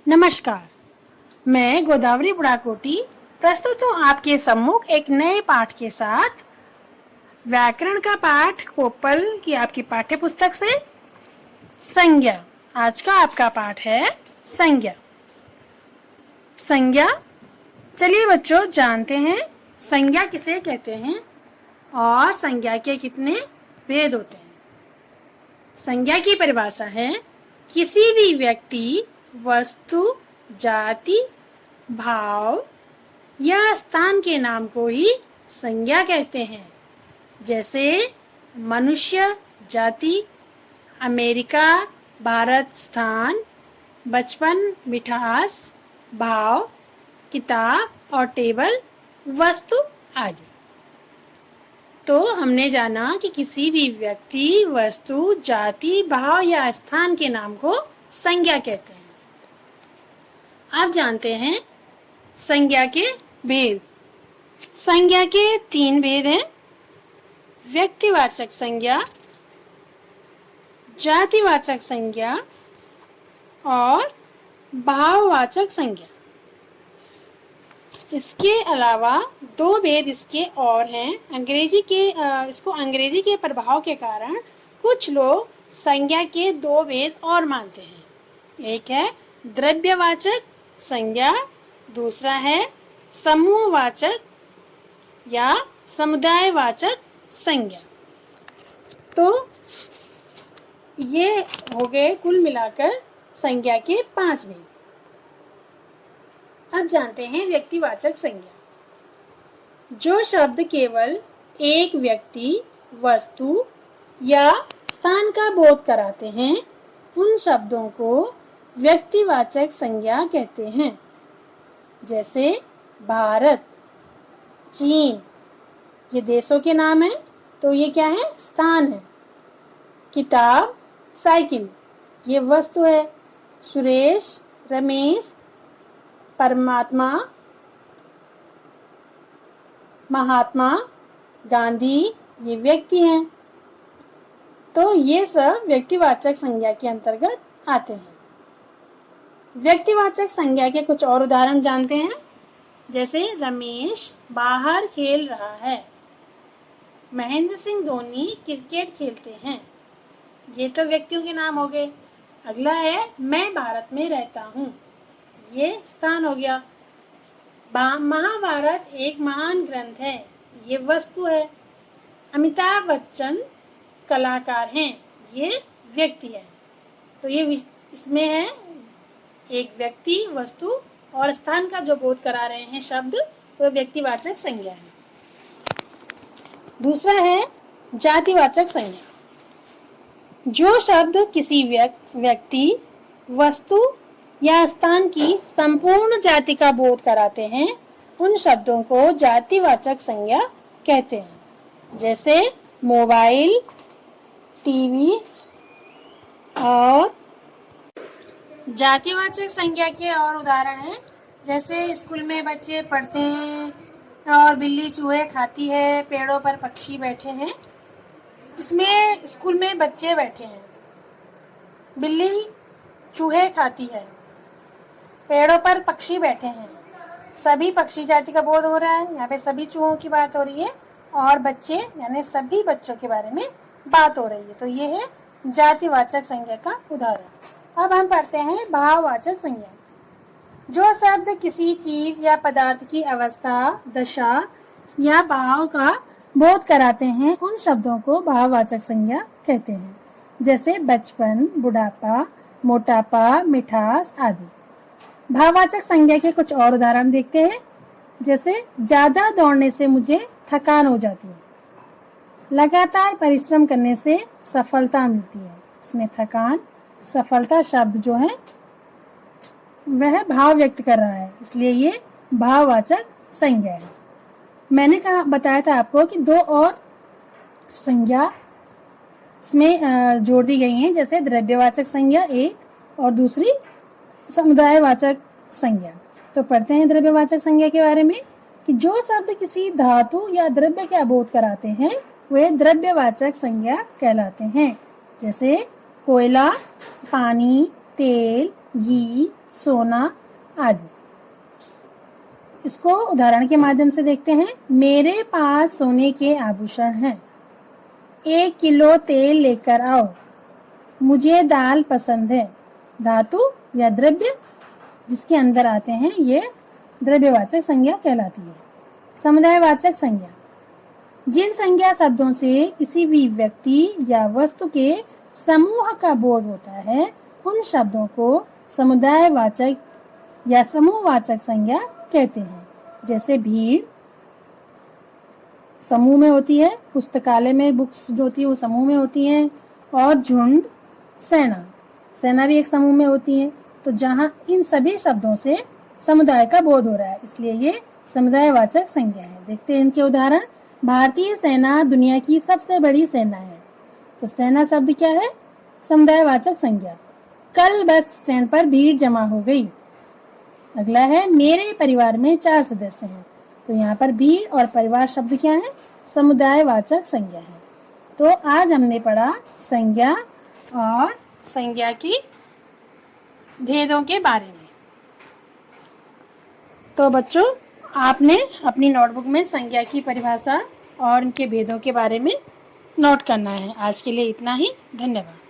नमस्कार, मैं गोदावरी बुढ़ाकोटी प्रस्तुत हूँ आपके सम्मुख एक नए पाठ के साथ। व्याकरण का पाठ कोपल की आपकी पाठ्य पुस्तक से संज्ञा। आज का आपका पाठ है संज्ञा। संज्ञा, चलिए बच्चों जानते हैं संज्ञा किसे कहते हैं और संज्ञा के कितने भेद होते हैं। संज्ञा की परिभाषा है किसी भी व्यक्ति, वस्तु, जाति, भाव या स्थान के नाम को ही संज्ञा कहते हैं। जैसे मनुष्य, जाति, अमेरिका, भारत, स्थान, बचपन, मिठास, भाव, किताब और टेबल, वस्तु आदि। तो हमने जाना कि किसी भी व्यक्ति, वस्तु, जाति, भाव या स्थान के नाम को संज्ञा कहते हैं। अब जानते हैं संज्ञा के भेद। संज्ञा के 3 भेद हैं: व्यक्तिवाचक संज्ञा, जातिवाचक संज्ञा और भाववाचक संज्ञा। इसके अलावा 2 भेद इसके और हैं। इसको अंग्रेजी के प्रभाव के कारण कुछ लोग संज्ञा के 2 भेद और मानते हैं। एक है द्रव्यवाचक संज्ञा, दूसरा है समूहवाचक या समुदायवाचक संज्ञा। तो ये हो गए कुल मिलाकर संज्ञा के 5 भेद। अब जानते हैं व्यक्तिवाचक संज्ञा। जो शब्द केवल एक व्यक्ति, वस्तु या स्थान का बोध कराते हैं, उन शब्दों को व्यक्तिवाचक संज्ञा कहते हैं। जैसे भारत, चीन, ये देशों के नाम हैं, तो ये क्या है? स्थान है। किताब, साइकिल, ये वस्तु है। सुरेश, रमेश, परमात्मा, महात्मा गांधी, ये व्यक्ति हैं। तो ये सब व्यक्तिवाचक संज्ञा के अंतर्गत आते हैं। व्यक्तिवाचक संज्ञा के कुछ और उदाहरण जानते हैं। जैसे रमेश बाहर खेल रहा है, महेंद्र सिंह धोनी क्रिकेट खेलते हैं। ये तो व्यक्तियों के नाम हो गए। अगला है मैं भारत में रहता हूँ, ये स्थान हो गया। महाभारत एक महान ग्रंथ है, ये वस्तु है। अमिताभ बच्चन कलाकार हैं, ये व्यक्ति है। तो ये इसमें है एक व्यक्ति, वस्तु और स्थान का जो बोध करा रहे हैं शब्द, वो व्यक्तिवाचक संज्ञा है। दूसरा है जातिवाचक संज्ञा। जो शब्द किसी व्यक्ति, वस्तु या स्थान की संपूर्ण जाति का बोध कराते हैं, उन शब्दों को जातिवाचक संज्ञा कहते हैं। जैसे मोबाइल, टीवी। और जातिवाचक संज्ञा के और उदाहरण हैं। जैसे स्कूल में बच्चे पढ़ते हैं और बिल्ली चूहे खाती है, पेड़ों पर पक्षी बैठे हैं। इसमें स्कूल में बच्चे बैठे हैं, बिल्ली चूहे खाती है, पेड़ों पर पक्षी बैठे हैं। सभी पक्षी जाति का बोध हो रहा है। यहाँ पे सभी चूहों की बात हो रही है और बच्चे यानी सभी बच्चों के बारे में बात हो रही है। तो ये है जातिवाचक संज्ञा का उदाहरण। अब हम पढ़ते हैं भाववाचक संज्ञा। जो शब्द किसी चीज या पदार्थ की अवस्था, दशा या भाव का बोध कराते हैं, उन शब्दों को भाववाचक संज्ञा कहते हैं। जैसे बचपन, बुढ़ापा, मोटापा, मिठास आदि। भाववाचक संज्ञा के कुछ और उदाहरण देखते हैं। जैसे ज्यादा दौड़ने से मुझे थकान हो जाती है, लगातार परिश्रम करने से सफलता मिलती है। इसमें थकान, सफलता शब्द जो है वह भाव व्यक्त कर रहा है, इसलिए ये भाववाचक संज्ञा है। मैंने बताया था आपको कि 2 और संज्ञा इसमें जोड़ दी गई हैं। जैसे द्रव्यवाचक संज्ञा एक और दूसरी समुदायवाचक संज्ञा। तो पढ़ते हैं द्रव्यवाचक संज्ञा के बारे में कि जो शब्द किसी धातु या द्रव्य का बोध कराते हैं, वे द्रव्यवाचक संज्ञा कहलाते हैं। जैसे कोयला, पानी, तेल, घी, सोना आदि। इसको उदाहरण के माध्यम से देखते हैं। मेरे पास सोने के आभूषण हैं। 1 किलो तेल लेकर आओ। मुझे दाल पसंद है। धातु या द्रव्य जिसके अंदर आते हैं ये द्रव्यवाचक संज्ञा कहलाती है। समुदायवाचक संज्ञा जिन संज्ञा शब्दों से किसी भी व्यक्ति या वस्तु के समूह का बोध होता है उन शब्दों को समुदायवाचक या समूहवाचक संज्ञा कहते हैं। जैसे भीड़ समूह में होती है, पुस्तकालय में बुक्स जो होती है वो समूह में होती हैं, और झुंड, सेना भी एक समूह में होती है। तो जहाँ इन सभी शब्दों से समुदाय का बोध हो रहा है इसलिए ये समुदायवाचक संज्ञा है। देखते हैं इनके उदाहरण। भारतीय सेना दुनिया की सबसे बड़ी सेना है। तो सेना शब्द क्या है? समुदायवाचक संज्ञा। कल बस स्टैंड पर भीड़ जमा हो गई। अगला है मेरे परिवार में 4 सदस्य हैं। तो यहाँ पर भीड़ और परिवार शब्द क्या है? समुदायवाचक संज्ञा है। तो आज हमने पढ़ा संज्ञा और संज्ञा की भेदों के बारे में। तो बच्चों आपने अपनी नोटबुक में संज्ञा की परिभाषा और उनके भेदों के बारे में नोट करना है। आज के लिए इतना ही। धन्यवाद।